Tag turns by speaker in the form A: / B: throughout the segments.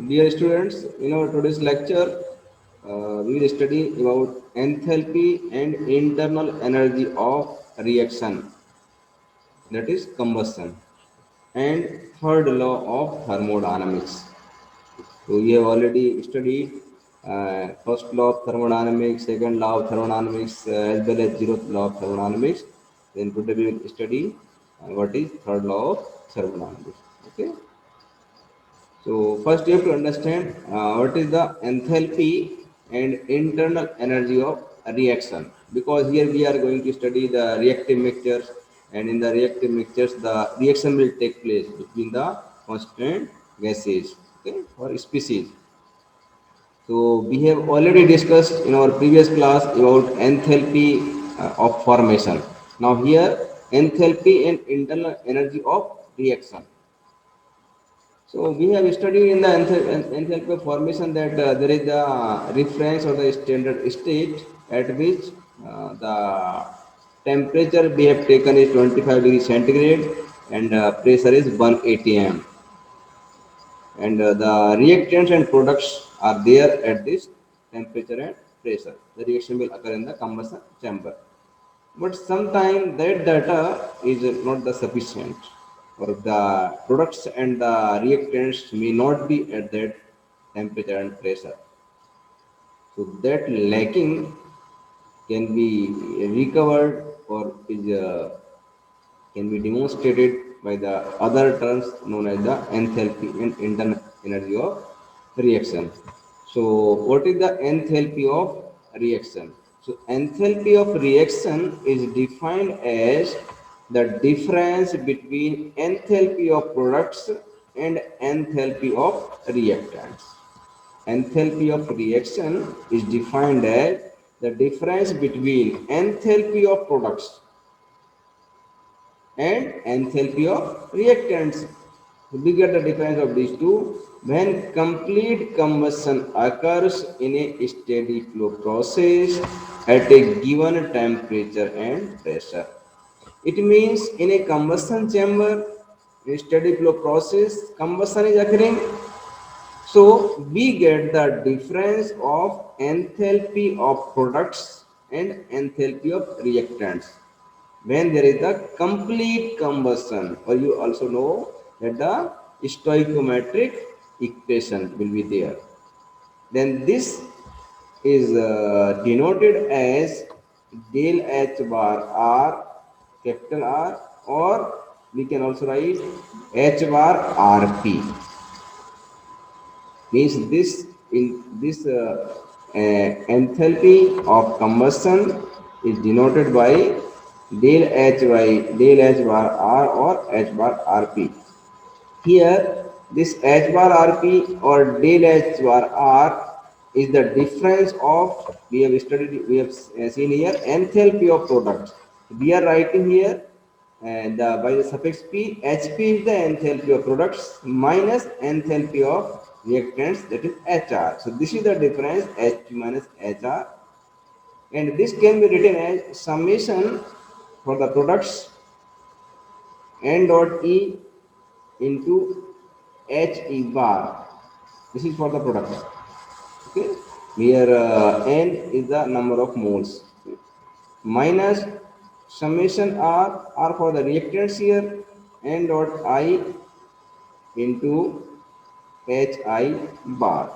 A: Dear students, in our today's lecture, we will study about enthalpy and internal energy of reaction, that is combustion, and third law of thermodynamics. So we have already studied first law of thermodynamics, second law of thermodynamics, as well as zeroth law of thermodynamics. Then today we will study what is third law of thermodynamics. Okay. So first you have to understand what is the enthalpy and internal energy of a reaction, because here we are going to study the reactive mixtures, and in the reactive mixtures the reaction will take place between the constant gases, okay, or species. So we have already discussed in our previous class about enthalpy of formation. Now here enthalpy and internal energy of reaction. So we have studied in the enthalpy formation that there is the reference or the standard state at which the temperature we have taken is 25 degrees centigrade, and pressure is 1 atm, and the reactants and products are there at this temperature and pressure. The reaction will occur in the combustion chamber. But sometimes that data is not the sufficient, or the products and the reactants may not be at that temperature and pressure. So that lacking can be recovered, or is can be demonstrated by the other terms known as the enthalpy and internal energy of reaction. So, what is the enthalpy of reaction? So, enthalpy of reaction is defined as the difference between enthalpy of products and enthalpy of reactants. Enthalpy of reaction is defined as the difference between enthalpy of products and enthalpy of reactants. We get the difference of these two when complete combustion occurs in a steady flow process at a given temperature and pressure. It means in a combustion chamber, in a steady flow process, combustion is occurring. So we get the difference of enthalpy of products and enthalpy of reactants when there is the complete combustion, or you also know that the stoichiometric equation will be there. Then this is denoted as del H bar R, capital R, or we can also write H bar RP. Means this in this enthalpy of combustion is denoted by del H bar R or H bar RP. Here, this H bar RP or del H bar R is the difference of, we have seen here enthalpy of products. We are writing here, and by the suffix P, HP is the enthalpy of products minus enthalpy of reactants, that is HR. So this is the difference, HP minus HR, and this can be written as summation for the products N dot E into HE bar. This is for the product. Okay, where N is the number of moles, minus summation R for the reactants here, N dot I into HI bar.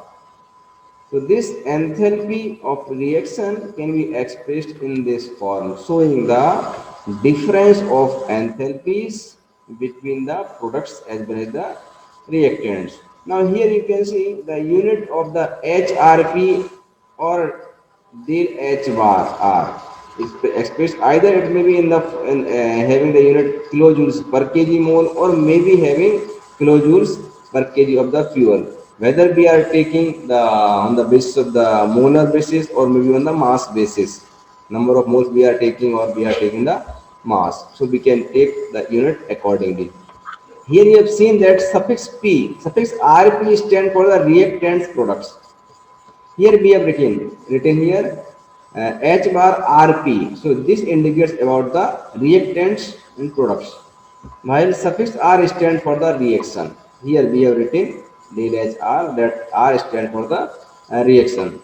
A: So this enthalpy of reaction can be expressed in this form, showing the difference of enthalpies between the products as well as the reactants. Now here you can see the unit of the HRP or del H bar R is expressed either it may be having the unit kilojoules per kg mole, or maybe having kilojoules per kg of the fuel, whether we are taking the on the basis of the molar basis or maybe on the mass basis, number of moles we are taking, or we are taking the mass, so we can take the unit accordingly. Here you have seen that suffix p, suffix rp stand for the reactants products. Here we have written here H bar RP. So this indicates about the reactants and products. While suffix R stands for the reaction. Here we have written del H R, that R stands for the reaction.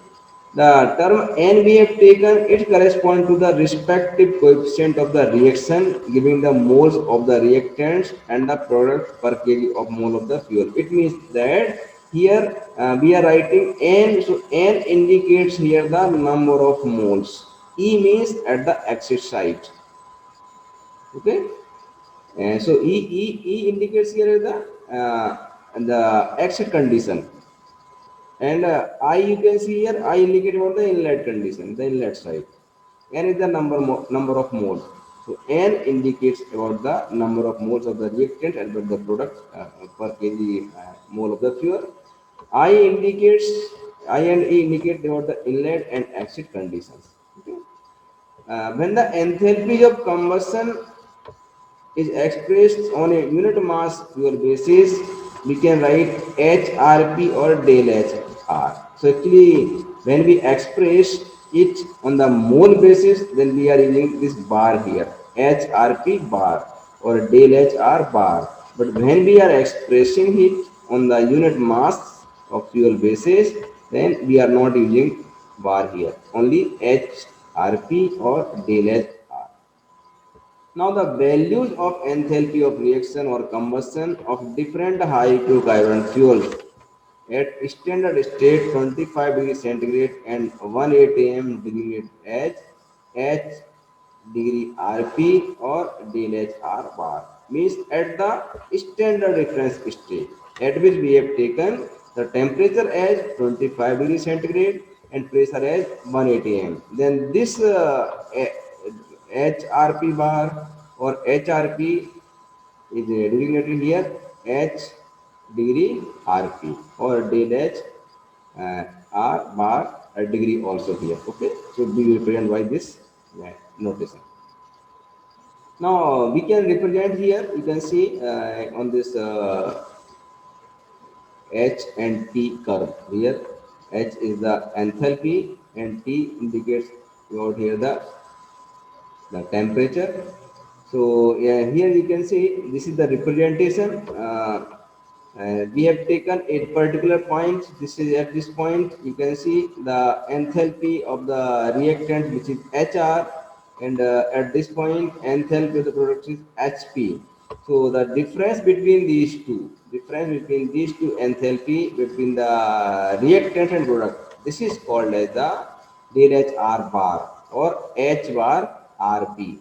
A: The term N we have taken, it corresponds to the respective coefficient of the reaction, giving the moles of the reactants and the product per kg of mole of the fuel. It means that here we are writing N, so N indicates here the number of moles. E means at the exit site. Okay, so E indicates here the exit condition, and I, you can see here I indicate about the inlet condition, the inlet side. N is the number of moles. So N indicates about the number of moles of the reactant and the product per kg mole of the fuel. I indicates I and E indicate about the inlet and exit conditions. Okay. When the enthalpy of combustion is expressed on a unit mass fuel basis, we can write HRP or del HR. So actually, when we express it on the mole basis, then we are using this bar here, HRP bar or del HR bar. But when we are expressing it on the unit mass of fuel basis, then we are not using bar here, only HRP or del HR. Now the values of enthalpy of reaction or combustion of different high carbon fuels at standard state 25 degree centigrade and 180 atm degree H, H degree Rp or delhr bar means at the standard reference state at which we have taken the temperature as 25 degree centigrade and pressure as 180 atm. Then this HRP bar or HRP is designated here H degree RP or del H R bar a degree also here. Okay, so be represented by this notation. Now we can represent here. You can see on this H and T curve here. H is the enthalpy and T indicates out here the temperature. So yeah, here you can see this is the representation. We have taken a particular point. This is at this point you can see the enthalpy of the reactant, which is HR, and at this point enthalpy of the product is HP. So the difference between these two enthalpy between the reactant and product, this is called as the DHR bar or H bar RP,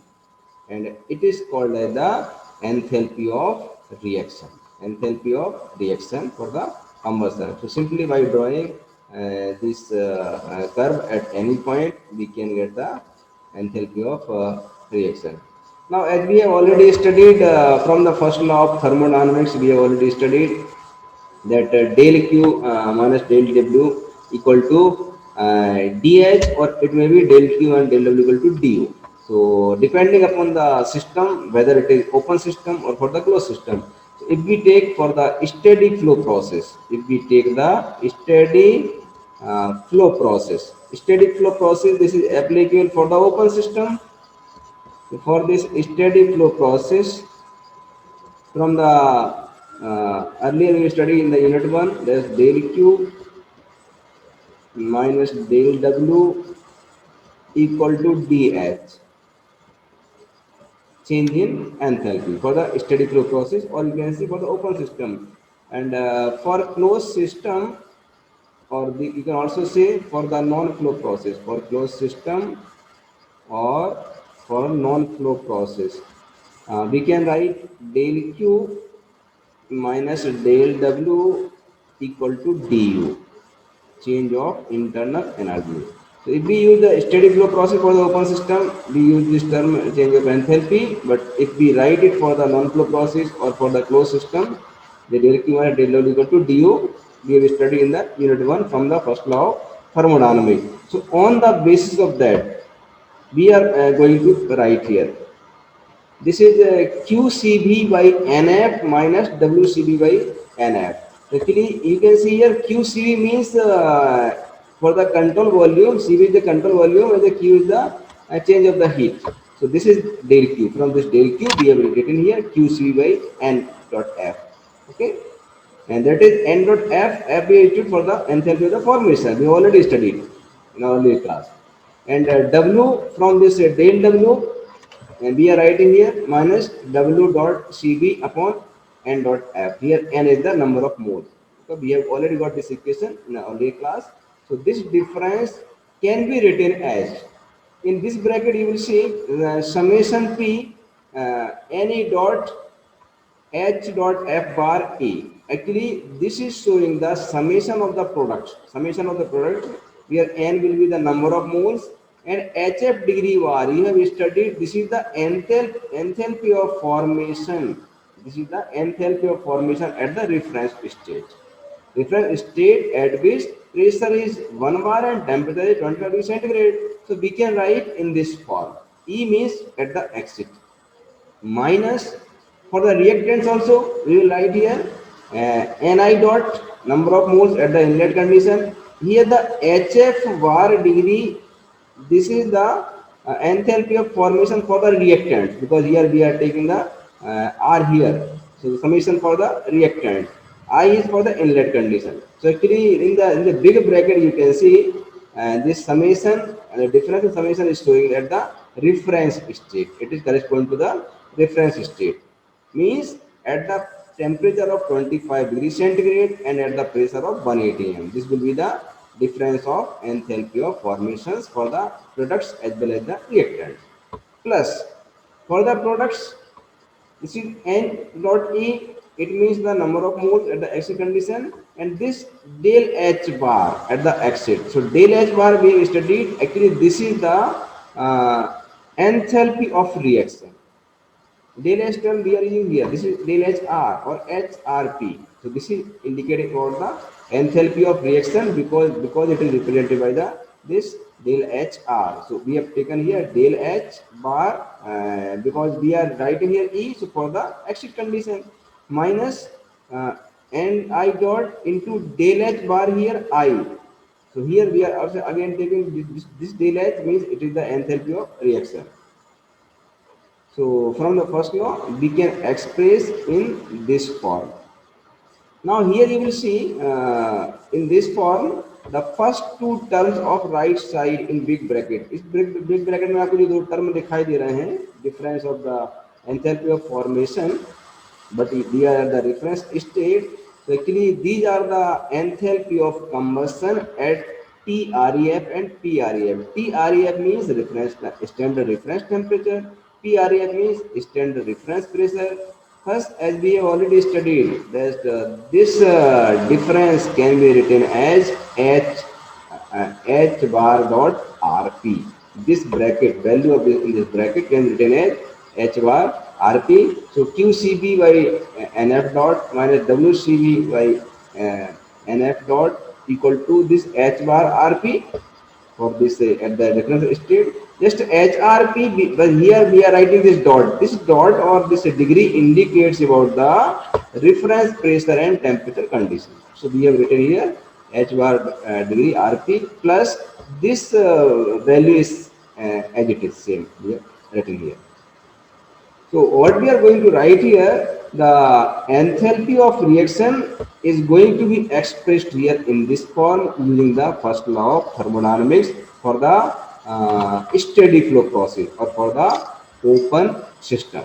A: and it is called as the enthalpy of reaction. Enthalpy of reaction for the combustion. So simply by drawing this curve at any point, we can get the enthalpy of reaction. Now, as we have already studied from the first law of thermodynamics, we have already studied that del Q minus del W equal to dH, or it may be del Q and del W equal to du. So depending upon the system, whether it is open system or for the closed system. So if we take for the steady flow process, if we take the steady flow process, this is applicable for the open system. So for this steady flow process, from the earlier we studied in the unit 1, there's del Q minus del W equal to dH, change in enthalpy for the steady flow process, or you can see for the open system. And for closed system, or you can also say for the non-flow process, for closed system or for non-flow process, we can write del Q minus del W equal to du, change of internal energy. So if we use the steady flow process for the open system, we use this term change of enthalpy. But if we write it for the non-flow process or for the closed system, the del Q minus del W equal to du, we have studied in the unit 1 from the first law of thermodynamics. So on the basis of that, we are going to write here. This is QCB by NF minus WCB by NF. Actually, you can see here QCB means for the control volume, CB is the control volume, and the Q is the change of the heat. So this is del Q. From this del Q, we have written here QCB by N dot F. Okay. and that is n dot f. F is stood for the enthalpy of the formation. We already studied in our earlier class. And W from this del W, and we are writing here minus W dot Cv upon n dot f. Here n is the number of moles. So we have already got this equation in our earlier class. So this difference can be written as, in this bracket you will see summation P N dot H dot F bar E. Actually, this is showing the summation of the products. Summation of the product, where N will be the number of moles, and HF degree bar. You have studied. This is the enthalpy of formation. This is the enthalpy of formation at the reference stage. Reference state at which pressure is 1 bar and temperature is 25 degrees centigrade. So we can write in this form. E means at the exit, minus for the reactants also we will write here Ni dot number of moles at the inlet condition. Here the HF var degree, this is the enthalpy of formation for the reactant, because here we are taking the R here. So the summation for the reactant, I is for the inlet condition. So actually in the big bracket you can see this summation, and the difference in summation is showing at the reference state. It is corresponding to the reference state, means at the temperature of 25 degrees centigrade and at the pressure of 1 atm. This will be the difference of enthalpy of formations for the products as well as the reactants. Plus for the products, this is n dot e. It means the number of moles at the exit condition, and this del h bar at the exit. So del h bar we have studied. Actually, this is the enthalpy of reaction. Del H term we are using here. This is del HR or HRP. So this is indicating about the enthalpy of reaction, because it is represented by the this del HR. So we have taken here del H bar because we are writing here E. So for the exit condition, minus and I dot into del H bar here I. So here we are also again taking this del H, means it is the enthalpy of reaction. So from the first law, we can express in this form. Now here you will see in this form the first two terms of right side in big bracket. इस big bracket में आपको जो दो term दिखाई दे रहे हैं, difference of the enthalpy of formation, but they are the reference state. So actually these are the enthalpy of combustion at TREF and PREF. TREF means reference standard reference temperature. PREF means standard reference pressure. First, as we have already studied, that this difference can be written as H bar dot RP. This bracket value of this, in this bracket can be written as H bar RP. So QCB by NF dot minus WCB by NF dot equal to this H bar RP for this at the reference state. Just HRP, but here we are writing this dot. This dot or this degree indicates about the reference pressure and temperature condition. So we have written here H bar degree RP plus this value is as it is same. We have written here. So what we are going to write here, the enthalpy of reaction is going to be expressed here in this form using the first law of thermodynamics for the steady flow process or for the open system.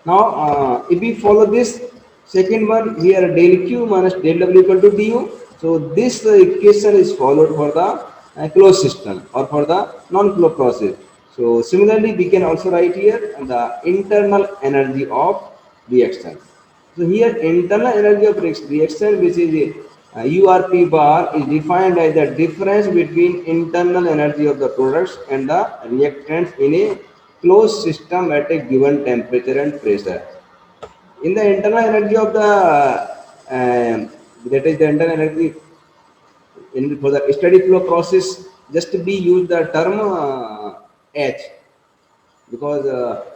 A: Now, if we follow this second one, here del Q minus del W equal to du. So this equation is followed for the closed system or for the non-flow process. So similarly, we can also write here the internal energy of reaction. So here internal energy of reaction, which is URP bar, is defined as the difference between internal energy of the products and the reactants in a closed system at a given temperature and pressure. In the internal energy of the that is the internal energy in for the steady flow process, just we use the term H, because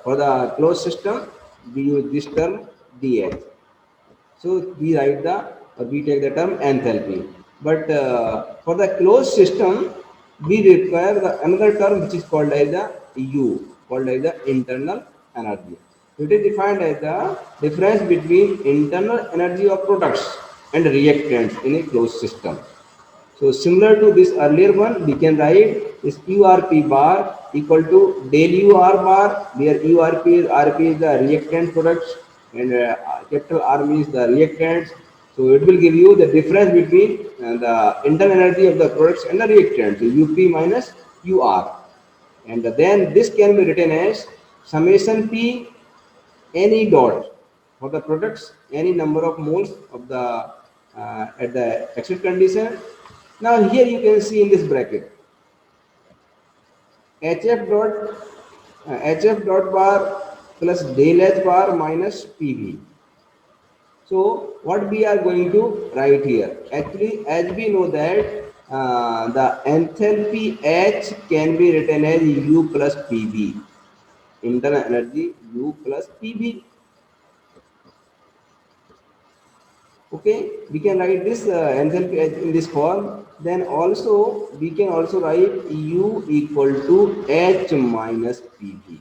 A: for the closed system we use this term dH. So we write the we take the term enthalpy, but for the closed system we require the another term which is called as the U, called as the internal energy. It is defined as the difference between internal energy of products and reactants in a closed system. So similar to this earlier one, we can write this URP bar equal to del UR bar, where RP is the reactant products and capital R means the reactants. So it will give you the difference between the internal energy of the products and the reactants. So UP minus UR. And then this can be written as summation P any dot for the products, any number of moles of the at the exit condition. Now here you can see in this bracket HF dot HF dot bar plus del H bar minus PV. So what we are going to write here? Actually, as we know that the enthalpy H can be written as U plus PV. Internal energy U plus PV. Okay, we can write this enthalpy in this form. Then also we can also write U equal to H minus PV.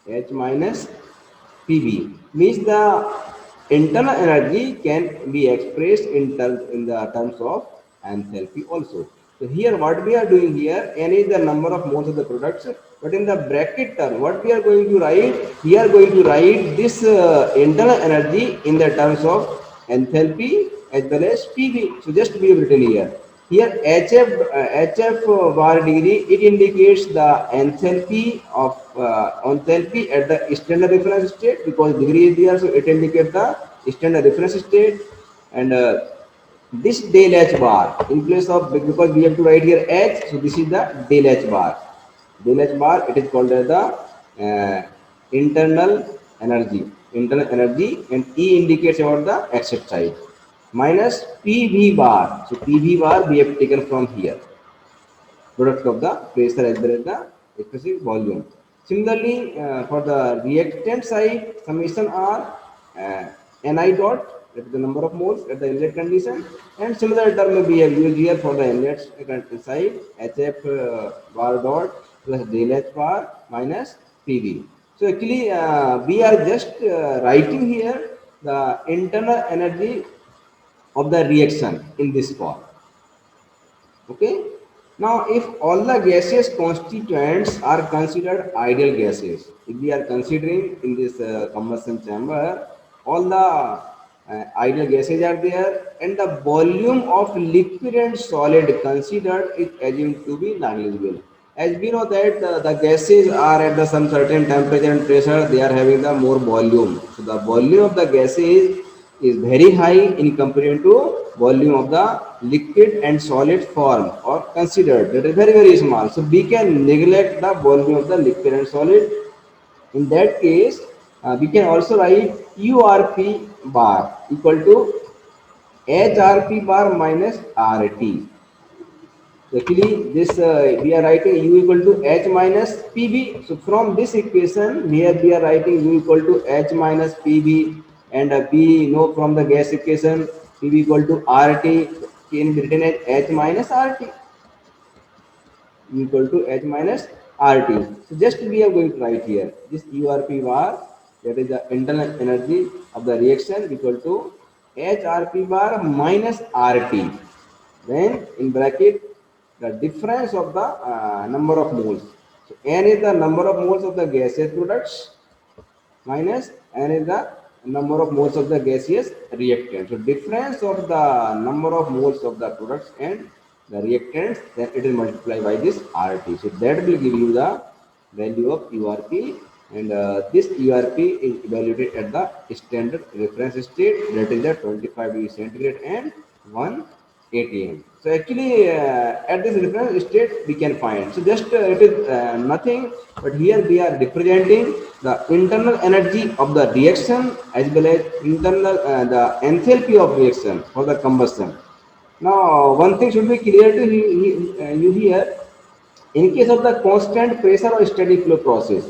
A: H minus PV means the internal energy can be expressed in the terms of enthalpy also. So here what we are doing here, n is the number of moles of the products, but in the bracket term, what we are going to write, we are going to write this internal energy in the terms of enthalpy as well as PV. So just we have written here. Here HF bar degree, it indicates the enthalpy at the standard reference state, because degree is there, so it indicates the standard reference state. And this del H bar in place of, because we have to write here H, so this is the del H bar. Del H bar, it is called as the internal energy, and E indicates about the exit side, minus PV bar. So PV bar we have taken from here, product of the pressure as well as the specific volume. Similarly, for the reactant side, summation R Ni dot, that is the number of moles at the inlet condition, and similar term we have used here for the inlet side, HF bar dot plus del H bar minus PV. So actually, we are just writing here the internal energy of the reaction in this form. Okay. Now, if all the gaseous constituents are considered ideal gases, if we are considering in this combustion chamber, all the ideal gases are there, and the volume of liquid and solid considered is assumed to be negligible. As we know that the gases are at the some certain temperature and pressure, they are having the more volume. So the volume of the gases is very high in comparison to volume of the liquid and solid form, or considered that is very very small. So we can neglect the volume of the liquid and solid. In that case, we can also write URP bar equal to HRP bar minus RT. Actually, this we are writing U equal to H minus PV. So from this equation, here we are writing U equal to H minus PV, and we know from the gas equation PV equal to RT, can be written as H minus RT, equal to H minus RT. So just we are going to write here this URP bar, that is the internal energy of the reaction, equal to HRP bar minus RT. Then in bracket the difference of the number of moles. So N is the number of moles of the gaseous products, minus N is the number of moles of the gaseous reactant. So difference of the number of moles of the products and the reactants, then it is multiplied by this RT. So that will give you the value of URP, and this URP is evaluated at the standard reference state, that is the 25 degree centigrade and 1 ATM. So actually, at this reference state we can find. So just it is nothing, but here we are representing the internal energy of the reaction as well as internal the enthalpy of reaction for the combustion. Now, one thing should be clear to you here. In case of the constant pressure or steady flow process,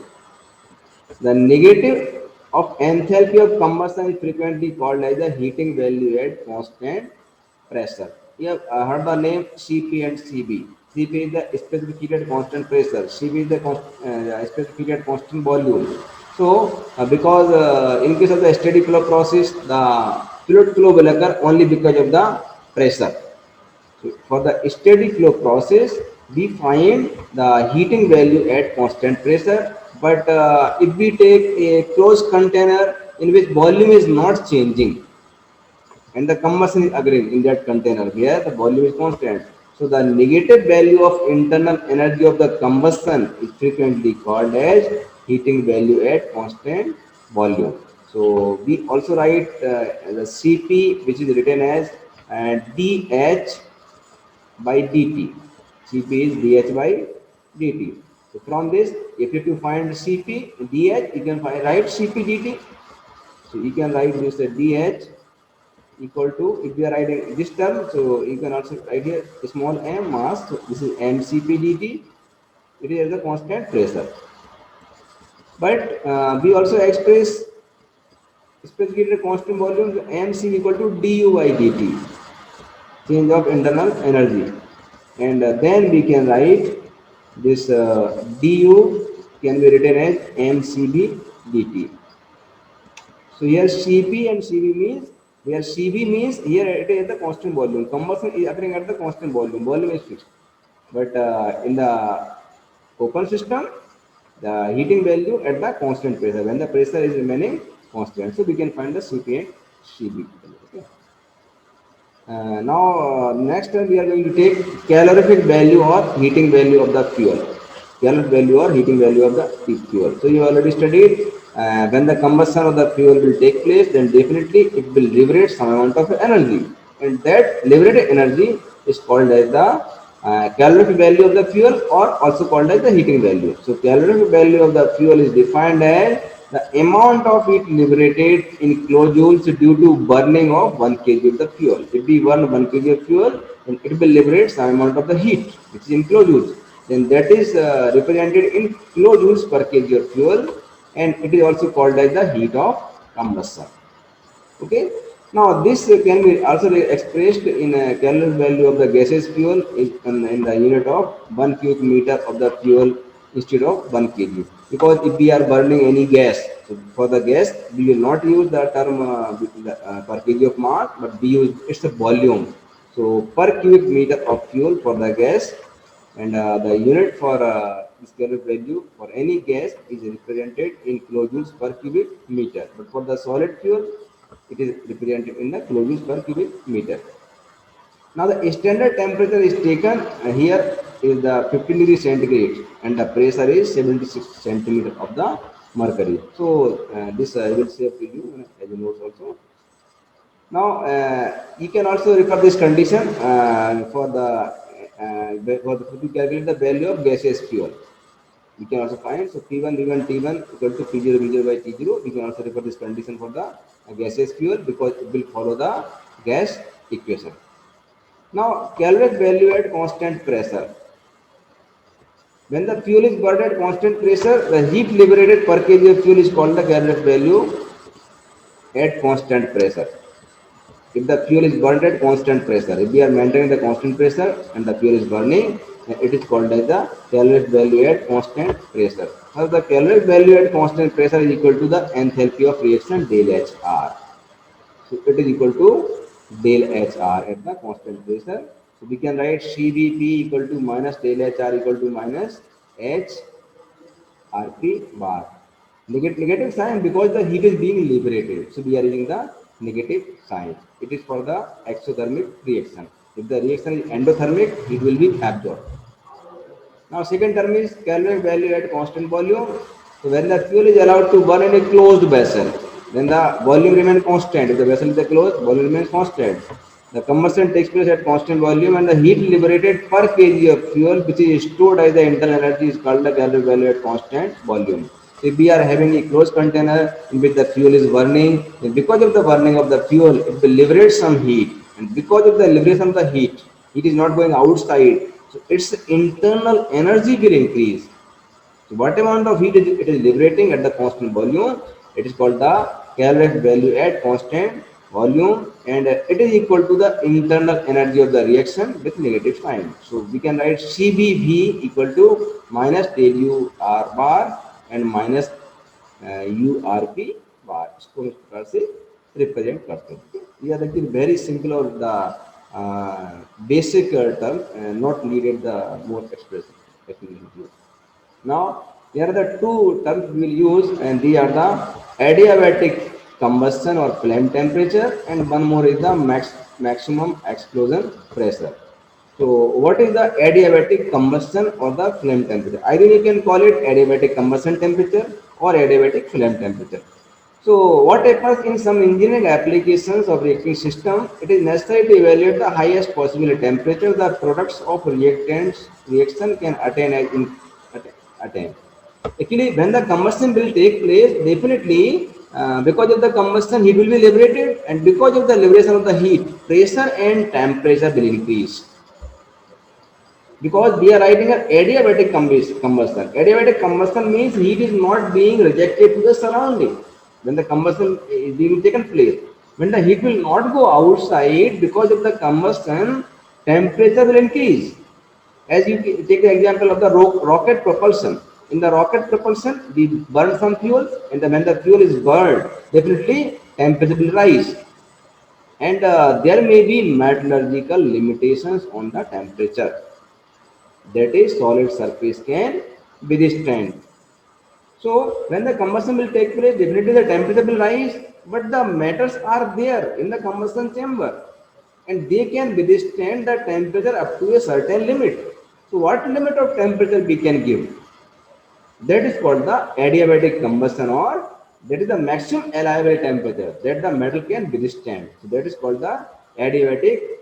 A: the negative of enthalpy of combustion is frequently called as the heating value at constant pressure. You have heard the name Cp and Cb. Cp is the specific heat at constant pressure. Cb is the specific heat at constant volume. So, because in case of the steady flow process, the fluid flow will occur only because of the pressure. So, for the steady flow process, we find the heating value at constant pressure. But if we take a closed container in which volume is not changing, and the combustion is occurring in that container where the volume is constant. So the negative value of internal energy of the combustion is frequently called as heating value at constant volume. So we also write the Cp, which is written as dH by dt. Cp is dH by dt. So from this, if you to find Cp dH, you can write Cp dt. So you can write this dH equal to, if we are writing this term, so you can also write here small m mass. So this is mcp dt. It is the constant pressure. But we also express specifically the constant volume, so mc equal to du by dt, change of internal energy. And then we can write this du can be written as mcb dt. So here Cp and Cv means, here Cv means here it is the constant volume. Combustion is occurring at the constant volume. Volume is fixed. But in the open system, the heating value at the constant pressure when the pressure is remaining constant. So we can find the Cp and Cv. Okay. Now, next time we are going to take calorific value or heating value of the fuel. Calorific value or heating value of the fuel. So you already studied when the combustion of the fuel will take place, then definitely it will liberate some amount of energy, and that liberated energy is called as the calorific value of the fuel, or also called as the heating value. So calorific value of the fuel is defined as the amount of heat liberated in kilojoules due to burning of 1 kg of the fuel. If we burn 1 kg of fuel, then it will liberate some amount of the heat, which is in kilojoules. Then that is represented in kilojoules per kg of fuel, and it is also called as the heat of combustion. Okay. Now this can be also expressed in a calorific value of the gaseous fuel in the unit of 1 cubic meter of the fuel instead of 1 kg. Because if we are burning any gas, so for the gas we will not use the term per kg of mass, but we use its volume. So per cubic meter of fuel for the gas, and the unit for this calorific value for any gas is represented in kilojoules per cubic meter. But for the solid fuel, it is represented in the kilojoules per cubic meter. Now the standard temperature is taken here is the 15 degree centigrade, and the pressure is 76 centimeter of the mercury. So this I will say to you as a notes also. Now you can also refer this condition to calculate the value of gaseous fuel. We can also find, so P1 V1 T1 equal to P0 V0 by T0. We can also refer this condition for the gaseous fuel because it will follow the gas equation. Now calorific value at constant pressure. When the fuel is burned at constant pressure, the heat liberated per kg of fuel is called the calorific value at constant pressure. If the fuel is burned at constant pressure, if we are maintaining the constant pressure and the fuel is burning, then it is called as the calorific value at constant pressure. Now the calorific value at constant pressure is equal to the enthalpy of reaction del HR. So it is equal to del HR at the constant pressure. So we can write CVP equal to minus del HR equal to minus HRP bar. Negative sign because the heat is being liberated. So we are using the negative sign. It is for the exothermic reaction. If the reaction is endothermic, it will be absorbed. Now second term is calorific value at constant volume. So when the fuel is allowed to burn in a closed vessel, then the volume remains constant. If the vessel is closed, volume remains constant. The combustion takes place at constant volume, and the heat liberated per kg of fuel, which is stored as the internal energy, is called the calorific value at constant volume. So if we are having a closed container in which the fuel is burning, then because of the burning of the fuel, it will liberate some heat. And because of the liberation of the heat, it is not going outside. So its internal energy will increase. So what amount of heat it is liberating at the constant volume, it is called the calorific value at constant volume, and it is equal to the internal energy of the reaction with negative sign. So we can write CBV equal to minus del U R bar and minus URP बार, इसको इस प्रकार से represent करते हैं। ये are the very simple और the basic term, not needed the more expression. Now, here are the two terms we will use, and they are the adiabatic combustion or flame temperature, and one more is the maximum explosion pressure. So, what is the adiabatic combustion or the flame temperature? Either you can call it adiabatic combustion temperature or adiabatic flame temperature. So, what happens in some engineering applications of reacting system? It is necessary to evaluate the highest possible temperature the products of reactants reaction can attain attain. Actually, when the combustion will take place, definitely because of the combustion, heat will be liberated, and because of the liberation of the heat, pressure and temperature will increase. Because we are writing an adiabatic combustion. Adiabatic combustion means heat is not being rejected to the surrounding when the combustion is being taken place. When the heat will not go outside because of the combustion, temperature will increase. As you take the example of the rocket propulsion. In the rocket propulsion, we burn some fuel, and when the fuel is burned, definitely temperature will rise. And there may be metallurgical limitations on the temperature that is solid surface can withstand. So when the combustion will take place, definitely the temperature will rise, but the metals are there in the combustion chamber and they can withstand the temperature up to a certain limit. So what limit of temperature we can give? That is called the adiabatic combustion, or that is the maximum allowable temperature that the metal can withstand. So that is called the adiabatic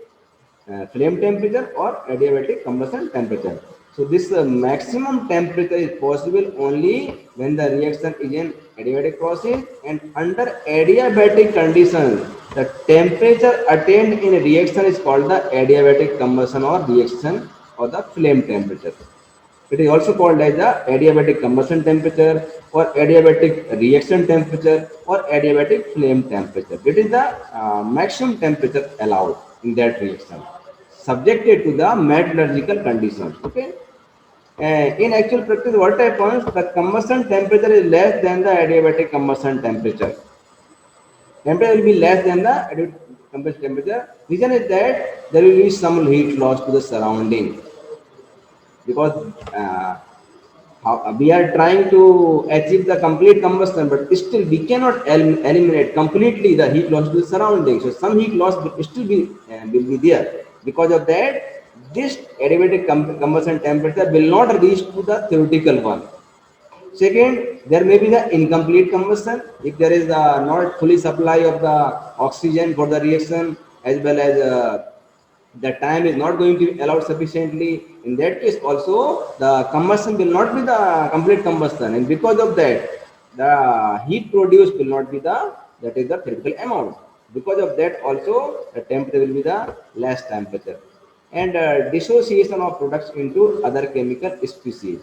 A: flame temperature or adiabatic combustion temperature. So this maximum temperature is possible only when the reaction is an adiabatic process, and under adiabatic conditions, the temperature attained in a reaction is called the adiabatic combustion or reaction or the flame temperature. It is also called as the adiabatic combustion temperature or adiabatic reaction temperature or adiabatic flame temperature. It is the maximum temperature allowed in that reaction, subjected to the metallurgical conditions. Okay. In actual practice, what happens? The combustion temperature is less than the adiabatic combustion temperature. Temperature will be less than the adiabatic combustion temperature. Reason is that there will be some heat loss to the surrounding because we are trying to achieve the complete combustion, but still we cannot eliminate completely the heat loss to the surrounding. So some heat loss will still will be there. Because of that, this elevated combustion temperature will not reach to the theoretical one. Second, there may be the incomplete combustion if there is not fully supply of the oxygen for the reaction, as well as the time is not going to be allowed sufficiently. In that case, also the combustion will not be the complete combustion, and because of that, the heat produced will not be the that is the theoretical amount. Because of that, also the temperature will be the less temperature, and dissociation of products into other chemical species.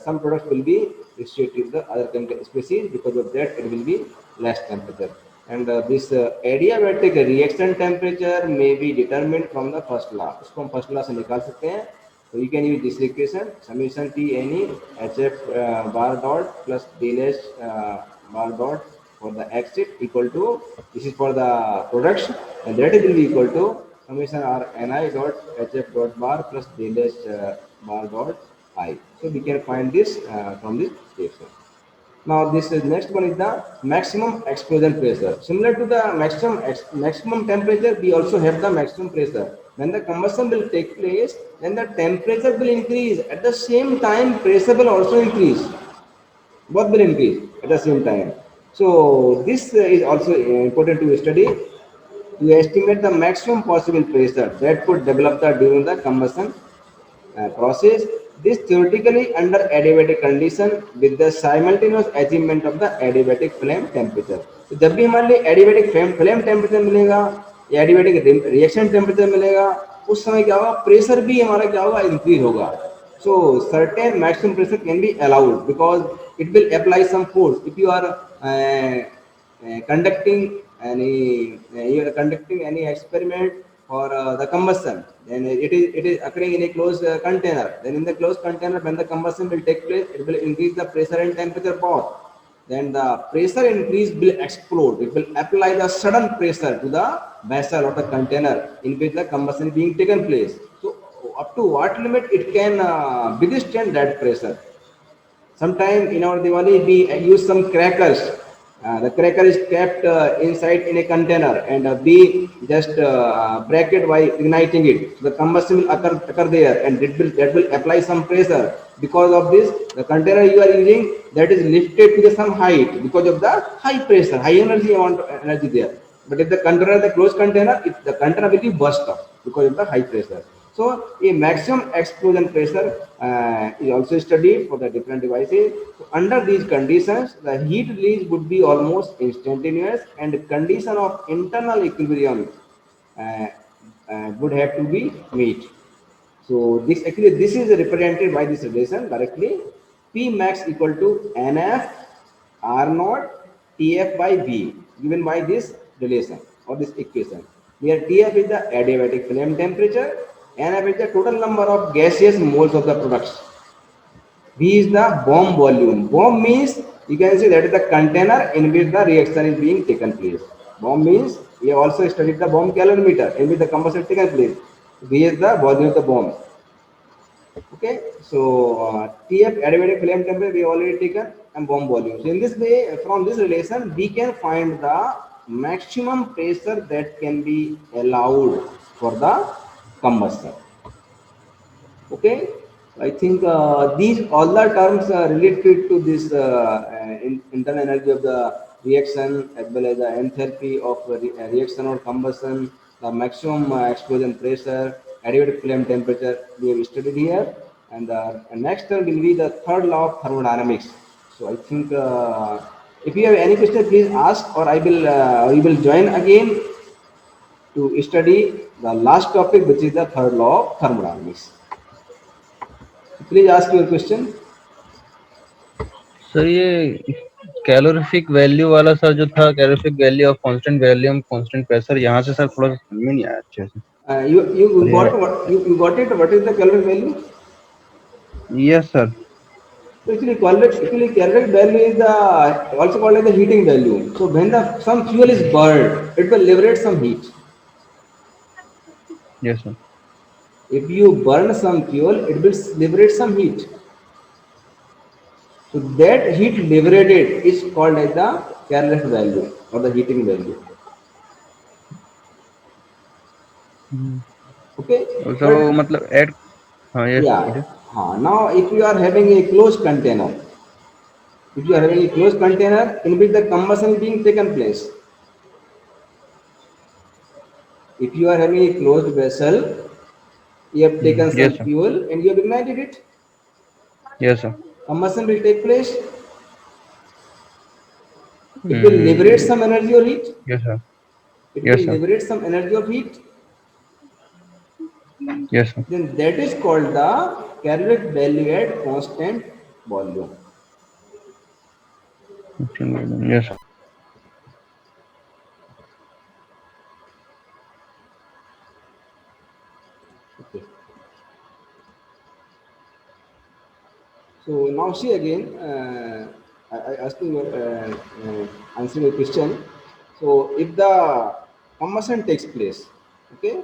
A: Some products will be dissociated to the other chemical species. Because of that, it will be less temperature. And this adiabatic reaction temperature may be determined from the first law. इसको हम first law से निकाल सकते हैं. So you can use this equation: summation T any HF bar dot plus del H bar dot for the exit equal to, this is for the production, and that will be equal to summation R Ni dot HF dot bar plus del H bar dot I. So we can find this from this equation. Now this is next one is the maximum explosion pressure. Similar to the maximum temperature, we also have the maximum pressure. When the combustion will take place, then the temperature will increase. At the same time, pressure will also increase. Both will increase at the same time. So this is also important to study to estimate the maximum possible pressure that could develop during the combustion process. This theoretically under adiabatic condition with the simultaneous achievement of the adiabatic flame temperature. तो जब भी हमारे लिए adiabatic flame temperature मिलेगा या adiabatic reaction temperature मिलेगा, उस समय क्या होगा, प्रेशर भी हमारा क्या होगा, इंक्रीज होगा. So certain maximum pressure can be allowed because it will apply some force. If you are conducting any experiment for the combustion, then it is occurring in a closed container. Then in the closed container, when the combustion will take place, it will increase the pressure and temperature both. then the pressure increase will explode. It will apply the sudden pressure to the vessel or the container in which the combustion being taken place. So up to what limit it can withstand that pressure? Sometime in our Diwali, we use some crackers. The cracker is kept inside in a container, and we just break it by igniting it. So the combustion will occur there, and that will apply some pressure. Because of this, the container you are using, that is lifted to the some height because of the high pressure, high energy amount of energy there. But if the container, the closed container, the container will be burst up because of the high pressure. So a maximum explosion pressure is also studied for the different devices. So under these conditions, the heat release would be almost instantaneous, and the condition of internal equilibrium uh, would have to be met. So this is represented by this relation directly. P max equal to NF R naught TF by V, given by this relation or this equation. Where TF is the adiabatic flame temperature, NF is the total number of gaseous moles of the products. V is the bomb volume. Bomb means you can say that is the container in which the reaction is being taken place. Bomb means we have also studied the bomb calorimeter in which the combustion is taken place. V is the volume of the bomb. Okay, so TF adiabatic flame temperature we already taken and bomb volume. So in this way, from this relation, we can find the maximum pressure that can be allowed for the combustion. Okay, I think these all the terms are related to this internal energy of the reaction as well as the enthalpy of reaction or combustion, the maximum explosion pressure, adiabatic flame temperature we have studied here, and the next term will be the third law of thermodynamics. So I think if you have any question, please ask, or we will join again to study the last topic, which is the third law of thermodynamics. Please ask your question.
B: Sir ये calorific value वाला sir जो था, calorific value of constant volume constant pressure, यहाँ से sir थोड़ा सा समझ में नहीं आया अच्छे से।
A: You
B: और ये
A: got what you got it. What is the caloric value?
B: Yes sir.
A: So actually caloric value is the also called as the heating value. So when the some fuel is burned, it will liberate some heat.
B: Yes sir.
A: If you burn some fuel, it will liberate some heat. So that heat liberated is called as the caloric value or the heating value. Okay,
B: तो
A: but
B: मतलब add, हाँ yes
A: yeah,
B: बोलिए।
A: now if you are having a closed container, if you are having a closed container in which the combustion is being taken place, if you are having a closed vessel, you have taken
B: yes
A: some
B: sir.
A: fuel and you have ignited it,
B: yes sir.
A: combustion will take place. It will liberate some energy or heat.
B: Yes sir.
A: It will
B: yes sir.
A: liberate some energy or heat.
B: Yes sir.
A: Then that is called the caloric value at constant volume.
B: Yes sir.
A: Okay. So now see again, I ask you answering your question. So if the combustion takes place, okay,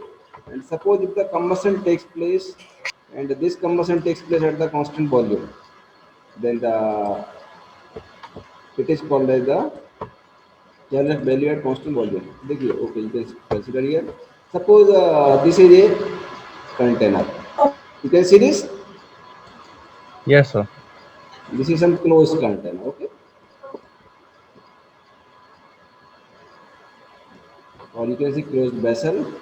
A: and suppose if the combustion takes place, and this combustion takes place at the constant volume, then it is called as the caloric value at constant volume. देखिए, okay, you can consider here. Suppose this is a container. You can see this.
B: Yes sir.
A: This is some closed container. Okay, or you can see closed vessel,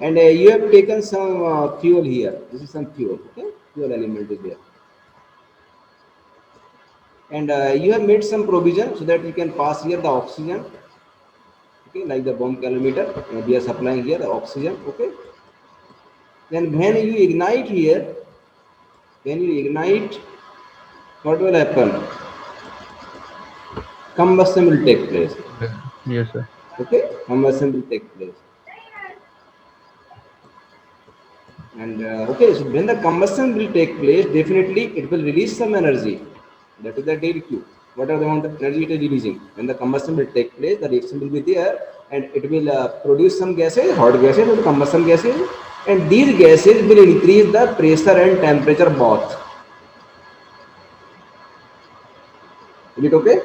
A: and you have taken some fuel here. This is some fuel. Okay, fuel element is there, and you have made some provision so that you can pass here the oxygen. Okay, like the bomb calorimeter, we are supplying here the oxygen. Okay, then when you ignite here, when you ignite, what will happen? Combustion will take place.
B: Yes sir.
A: Okay, combustion will take place. And okay, so when the combustion will take place, definitely it will release some energy. That is the delq. Whatever the amount of energy it is releasing, when the combustion will take place, the reaction will be there, and it will produce some gases, hot gases or combustion gases, and these gases will increase the pressure and temperature both. Is it okay?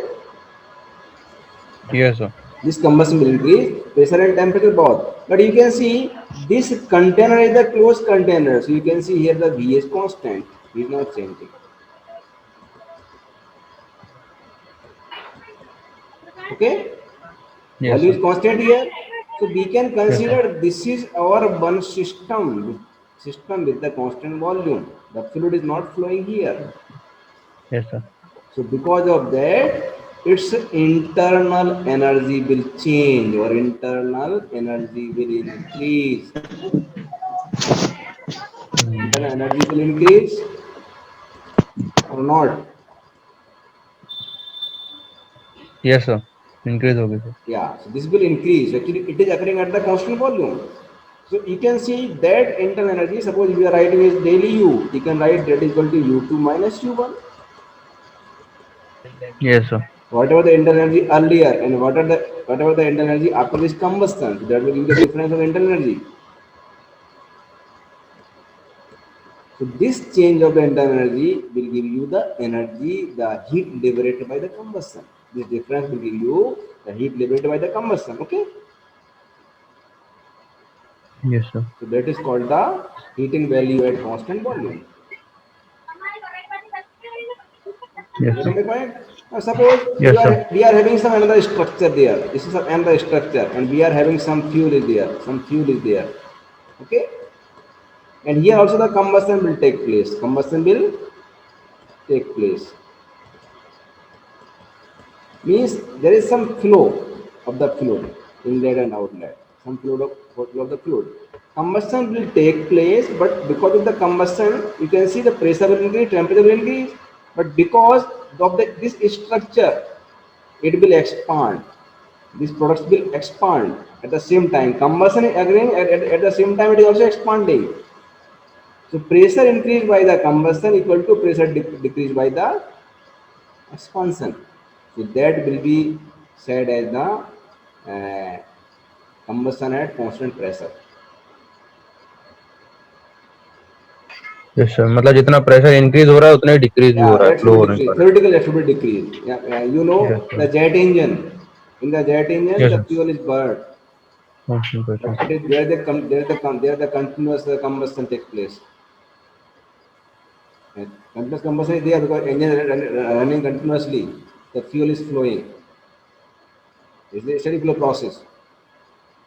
B: Yes, sir.
A: This combustion will increase pressure and temperature both. But you can see this container is the closed container. So you can see here the V is constant. V is not changing. Okay?
B: Yes,
A: Value
B: sir.
A: is constant here. So we can
B: Yes, sir.
A: consider this is our one system with the constant volume. The fluid is not flowing here.
B: Yes, sir.
A: So because of that, its internal energy will change or internal energy will increase. Internal energy will increase or not?
B: Yes, sir. Increase होगी sir.
A: Yeah, so this will increase. Actually, it is occurring at the constant volume. So you can see that internal energy, suppose we are writing is daily U, you can write that is equal to U2 minus U1.
B: Yes, sir.
A: Whatever the internal energy earlier and whatever the internal energy after this combustion, so that will give the difference of internal energy. So this change of the internal energy will give you the energy, the heat liberated by the combustion. This difference will give you the heat liberated by the combustion. Okay.
B: Yes, sir.
A: So that is called the heating value at constant volume.
B: Yes,
A: You
B: sir.
A: get my point? Now suppose
B: Yes, sir.
A: we are having some another structure there. This is another structure, and we are having some fuel is there. Some fuel is there. Okay, and here also the combustion will take place. Combustion will take place. Means there is some flow of the fluid, inlet and outlet. Some flow of the fluid. Combustion will take place, but because of the combustion, you can see the pressure will increase, temperature will increase. But because of this structure, it will expand. These products will expand at the same time. Combustion is occurring at the same time, it is also expanding. So pressure increased by the combustion equal to pressure decreased by the expansion. So that will be said as the combustion at constant pressure.
B: Yes, sir. मतलब जितना pressure increase हो रहा है उतना ही decrease भी हो
A: Yeah,
B: रहा है
A: that should
B: फ्लो
A: be
B: होने
A: decreased.
B: पर.
A: Theoretically, that should be decreased. Yeah, you
B: Yes,
A: know
B: sir.
A: the jet engine. In the jet engine,
B: Yes,
A: the
B: sir.
A: fuel is burned,
B: Constant
A: but
B: pressure.
A: it is there the continuous combustion takes place. And continuous combustion is there because engine is running continuously. The fuel is flowing. It's a steady flow process.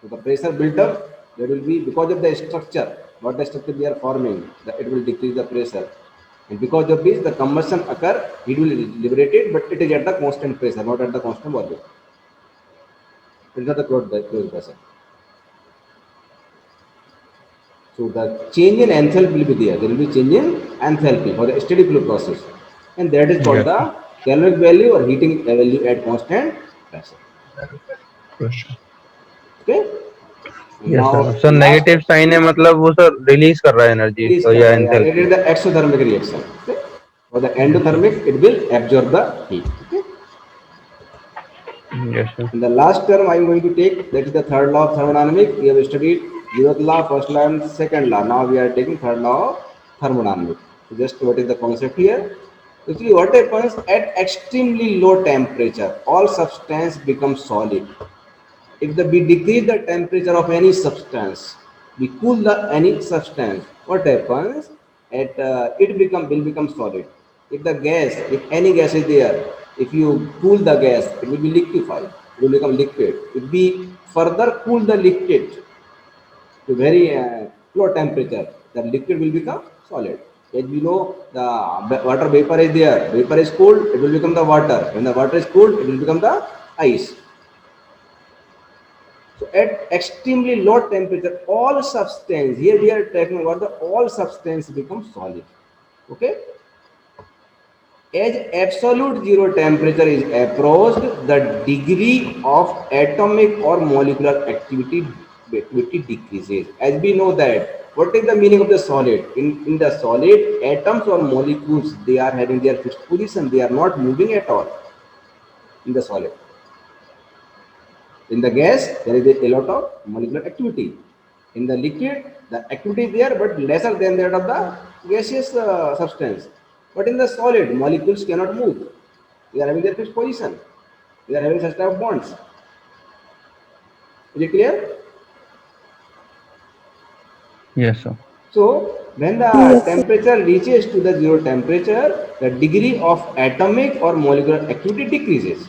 A: So the pressure built up, that will be because of the structure, what the structure we are forming, it will decrease the pressure. And because of this, the combustion occur, it will liberate it, but it is at the constant pressure, not at the constant volume. It is not the closed vessel. So the change in enthalpy will be there. There will be change in enthalpy for the steady flow process. And that is called
B: Yes, sir.
A: the caloric value or heating value at constant pressure.
B: Pressure.
A: Okay?
B: Yes
A: Now
B: sir. Sir
A: last
B: negative sign है मतलब वो sir release कर रहा है energy
A: release kar
B: या
A: raha hai. It
B: enthalpy.
A: is the exothermic reaction. Okay? For the
B: yes sir.
A: endothermic, it will absorb the heat. Okay?
B: Yes sir.
A: And the last term I am going to take, that is the third law of thermodynamics. We have studied zeroth law, first law, and second law. Now we are taking third law of thermodynamics. So just what is the concept here? Actually, what happens at extremely low temperature, all substance becomes solid. If we decrease the temperature of any substance, we cool the any substance, what happens? It will become solid. If the gas, if any gas is there, if you cool the gas, it will be liquefied. It will become liquid. If we further cool the liquid to very low temperature, the liquid will become solid. As we know, the water vapor is there. Vapor is cooled, it will become the water. When the water is cooled, it will become the ice. So at extremely low temperature, all substance, here we are talking about the all substance becomes solid. Okay? As absolute zero temperature is approached, the degree of atomic or molecular activity decreases. As we know that What is the meaning of the solid? In the solid, atoms or molecules, they are having their fixed position. They are not moving at all in the solid. In the gas, there is a lot of molecular activity. In the liquid, the activity is there, but lesser than that of the gaseous substance. But in the solid, molecules cannot move. They are having their fixed position. They are having such type of bonds. Is it clear?
B: Yes, sir.
A: So, when the
C: Yes, sir.
A: temperature reaches to the zero temperature, the degree of atomic or molecular activity decreases.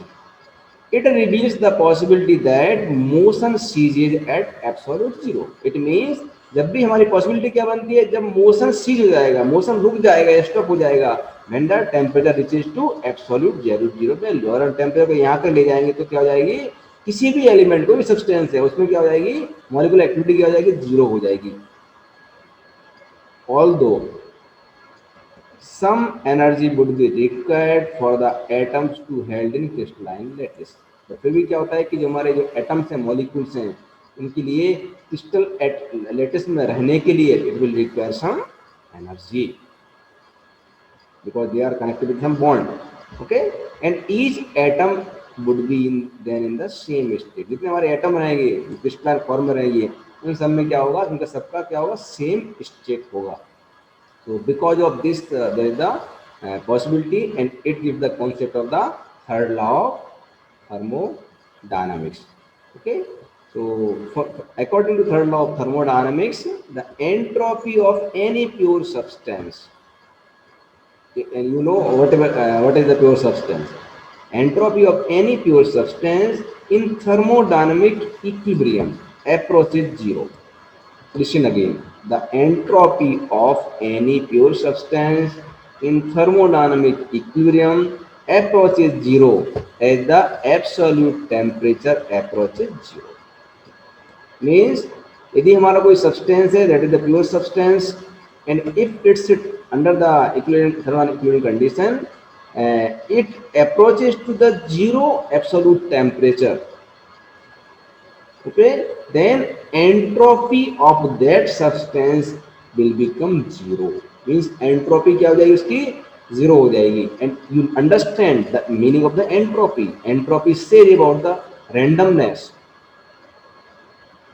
A: It reveals the possibility that motion ceases at absolute zero. It means जब भी हमारी possibility क्या बनती है, जब motion seize हो जाएगा, motion रुक जाएगा, स्टॉप हो जाएगा, when the temperature reaches to absolute zero value, और हम टेम्परेचर को यहाँ तक ले जाएंगे तो क्या हो जाएगी, किसी भी एलिमेंट को भी सब्सटेंस है उसमें क्या हो जाएगी, मॉलिक्यूलर एक्टिविटी क्या हो जाएगी, जीरो हो जाएगी. Although some energy would be required for the atoms to held in crystalline lattice. तो फिर भी क्या होता है कि जो हमारे जो एटम्स हैं, मॉलिक्यूल्स हैं, उनके लिए क्रिस्टल लेटिस में रहने के लिए it will require some energy because they are connected with some bond. Okay, and each atom would be in the same state. जितने हमारे एटम रहेंगे क्रिस्टल फॉर्म में रहेंगे, उन सब में क्या होगा, उनका सबका क्या होगा, सेम स्टेट होगा. So because of this, there is the possibility, and it gives the concept of the third law of thermodynamics. Okay. So according to third law of thermodynamics, the entropy of any pure substance, and you know whatever what is the pure substance, entropy of any pure substance in thermodynamic equilibrium approaches zero. Listen again. The entropy of any pure substance in thermodynamic equilibrium approaches zero as the absolute temperature approaches zero. Means यदि हमारा कोई substance है, that is the pure substance, and if it sits under the equilibrium, thermal equilibrium condition, it approaches to the zero absolute temperature. Okay, then entropy of that substance will become zero. Means entropy क्या हो जाएगी उसकी, zero हो जाएगी. And you understand the meaning of the entropy. Entropy says about the randomness.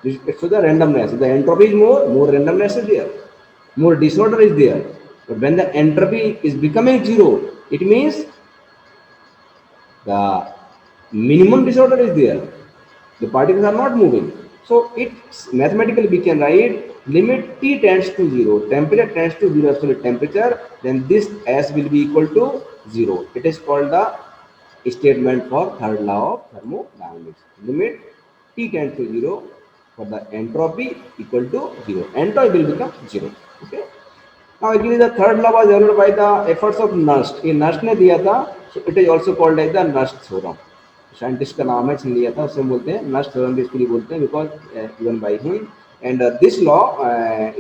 A: It's the randomness. The entropy is more randomness is there, more disorder is there. But when the entropy is becoming zero, it means the minimum disorder is there. The particles are not moving. So it's mathematically we can write limit T tends to zero, temperature tends to zero absolute temperature, then this S will be equal to zero. It is called the statement for third law of thermodynamics. Limit T tends to zero for the entropy equal to zero. Entropy will become zero. Okay. Now actually the third law was developed by the efforts of Nernst. ये Nernst ने दिया था, so it is also called as the Nernst theorem. Scientist का नाम है, छीन लिया था, उससे बोलते हैं नर्स थ्योरम भी इसके लिए बोलते हैं, because given by him. And this law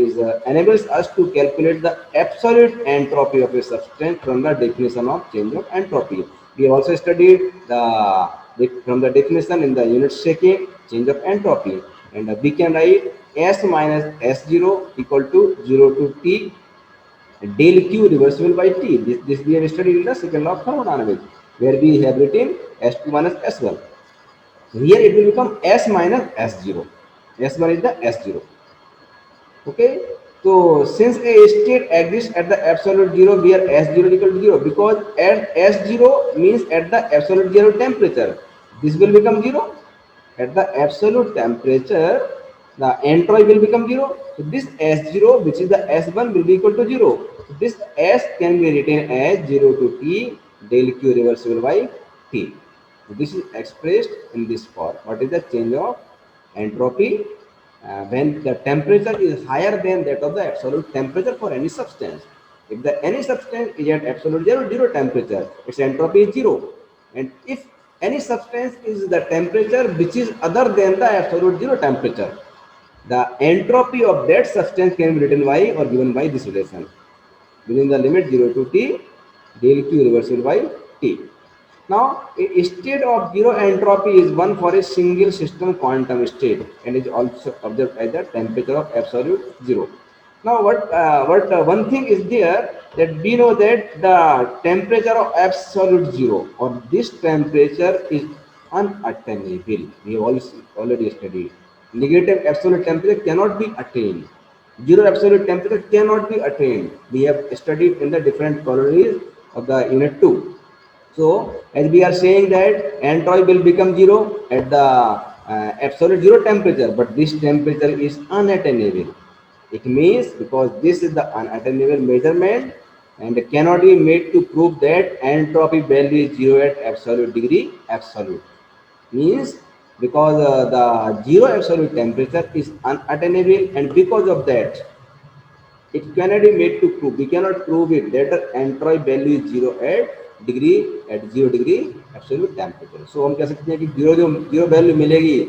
A: is enables us to calculate the absolute entropy of a substance from the definition of change of entropy. We have also studied from the definition in the unit second change of entropy, and we can write S minus S0 equal to 0 to T del Q reversible by T. This we have studied in the second law of thermodynamics, where we have written S2 minus S1. So here it will become S minus S0. S1 is the S0. Okay. So since a state exists at the absolute zero, where S0 is equal to 0, because at S0 means at the absolute zero temperature, this will become 0. At the absolute temperature, the entropy will become 0. So this S0, which is the S1, will be equal to 0. So this S can be written as 0 to T del Q reversible by T. So this is expressed in this form. What is the change of entropy when the temperature is higher than that of the absolute temperature for any substance? If the any substance is at absolute zero temperature, its entropy is 0. And if any substance is the temperature which is other than the absolute zero temperature, the entropy of that substance can be written by or given by this relation within the limit 0 to T del Q reversible by T. Now, a state of zero entropy is one for a single system quantum state and is also observed at the temperature of absolute zero. Now, what one thing is there that we know that the temperature of absolute zero or this temperature is unattainable. We have already studied. Negative absolute temperature cannot be attained. Zero absolute temperature cannot be attained. We have studied in the different calories of the unit 2. So, as we are saying that entropy will become zero at the absolute zero temperature, but this temperature is unattainable. It means because this is the unattainable measurement and cannot be made to prove that entropy value is zero at absolute degree absolute. Means because the zero absolute temperature is unattainable and because of that it cannot be made to prove. We cannot prove it that the entropy value is zero at 0 degree absolute temperature. So हम कह सकते हैं कि zero value मिलेगी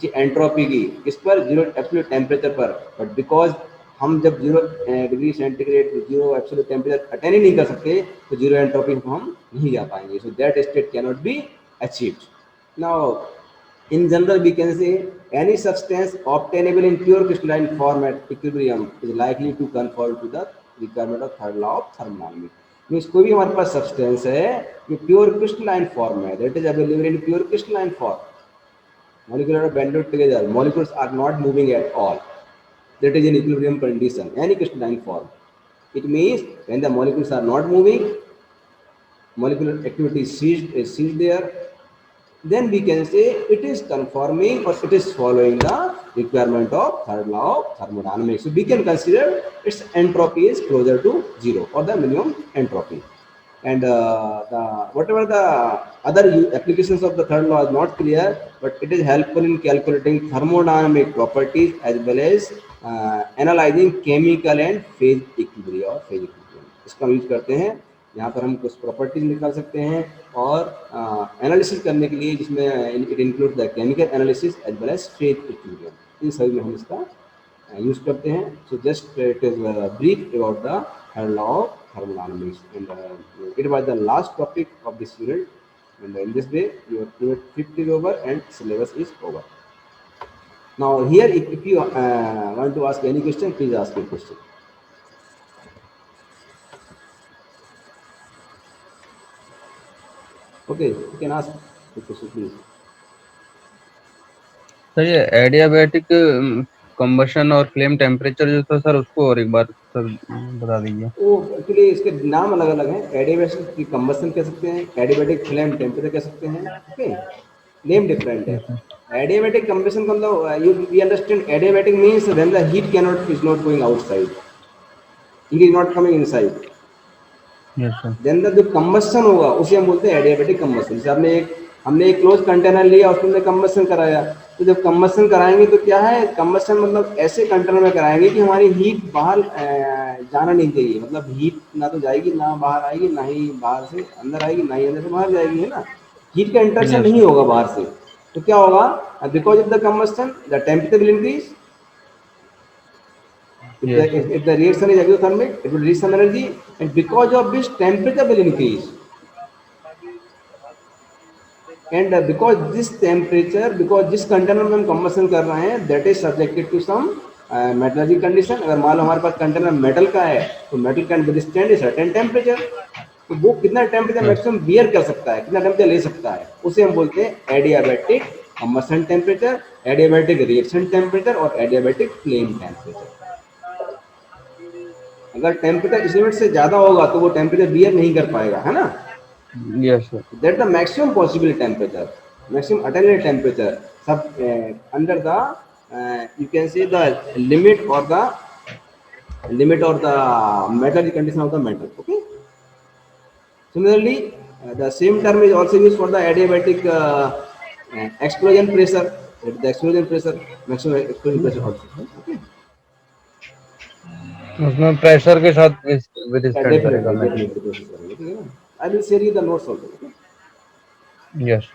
A: entropy की किस पर zero absolute temperature पर बट बिकॉज हम जब 0 degree centigrade zero absolute temperature attain ही नहीं कर सकते तो जीरो एंट्रोपी को हम नहीं जा पाएंगे so that state cannot be achieved now in general, we can say any substance obtainable in pure crystalline form at equilibrium is likely to conform to the requirement of third law of thermodynamics. Means कोई भी हमारे पास substance है जो pure crystalline form है that is available in pure crystalline form. Molecules are bonded together. Molecules are not moving at all. That is in equilibrium condition. Any crystalline form. It means when the molecules are not moving, molecular activity is ceased there, then we can say it is conforming or it is following the requirement of third law of thermodynamics. So we can consider its entropy is closer to zero or the minimum entropy. And whatever the other applications of the third law is not clear, but it is helpful in calculating thermodynamic properties as well as analyzing chemical and phase equilibrium or phase equilibrium. इसका use करते हैं यहाँ पर हम कुछ properties निकाल सकते हैं और एनालिसिस करने के लिए जिसमें it include the chemical analysis as well as phase equilibrium इन सभी में हम इसका यूज करते हैं so just it is brief about the third law of thermodynamics and it was the last topic of this unit and in this way your unit 50 is over and syllabus is over. Now here if you want to ask any question please ask your question. Okay, you can ask the question please.
B: Sir ये adiabatic combustion और flame temperature जो था sir उसको और एक बार sir बता दीजिए.
A: वो एक्चुअली इसके नाम अलग अलग हैं एडियाबैटिक की कंबशन कह सकते हैं एडियाबैटिक फ्लेम टेम्परेचर कह सकते हैं ओके नेम डिफरेंट है.
B: Yes sir.
A: एडियाबैटिक कंबशन का मतलब you we understand adiabatic means when the heat cannot is not going outside heat is not coming inside
B: yes sir.
A: Then the जो combustion होगा उसे हम बोलते हैं एडियाबैटिक कंबशन. जैसे हमने एक क्लोज कंटेनर लिया उसमें हमने कंबशन कराया तो जब कंबशन कराएंगे तो क्या है कंबशन मतलब ऐसे कंटेनर में कराएंगे कि हमारी हीट बाहर जाना नहीं चाहिए मतलब हीट ना तो जाएगी ना बाहर आएगी ना ही बाहर से अंदर आएगी ना ही अंदर से बाहर जाएगी है ना हीट का इंटरशन
B: यस
A: नहीं
B: सर.
A: होगा बाहर से तो क्या होगा because of the combustion the temperature will increase.
B: Yes sir.
A: If the reaction is exothermic, it will release some energy, and because of this, temperature will increase. And because this container में हम combustion कर रहे हैं, that is subjected to some metallurgy condition. अगर मान लो हमारे पास container metal का है, तो metal can withstand a certain temperature. तो वो कितना टेम्परेचर
B: यस.
A: मैक्सिमम बियर कर सकता है, कितना टेम्परेचर ले सकता है, उसे हम बोलते हैं adiabatic combustion temperature, adiabatic reaction temperature और एडियाबैटिक फ्लेम टेम्परेचर. अगर टेम्परेचर इस लिमिट से ज़्यादा होगा तो वो टेम्परेचर बियर नहीं कर पाएगा है ना.
B: Yes sir.
A: That the maximum possible temperature, maximum attainable temperature sub under the you can say the limit or the metal condition of the metal. Okay. Similarly, the same term is also used for the adiabatic explosion pressure. The explosion pressure, maximum explosion pressure also. Okay.
B: उसमें pressure के साथ with stand करेगा
A: Definitely,
B: maximum.
A: definitely process करेंगे ठीक है ना. I will share you the notes also. Okay?
B: Yes.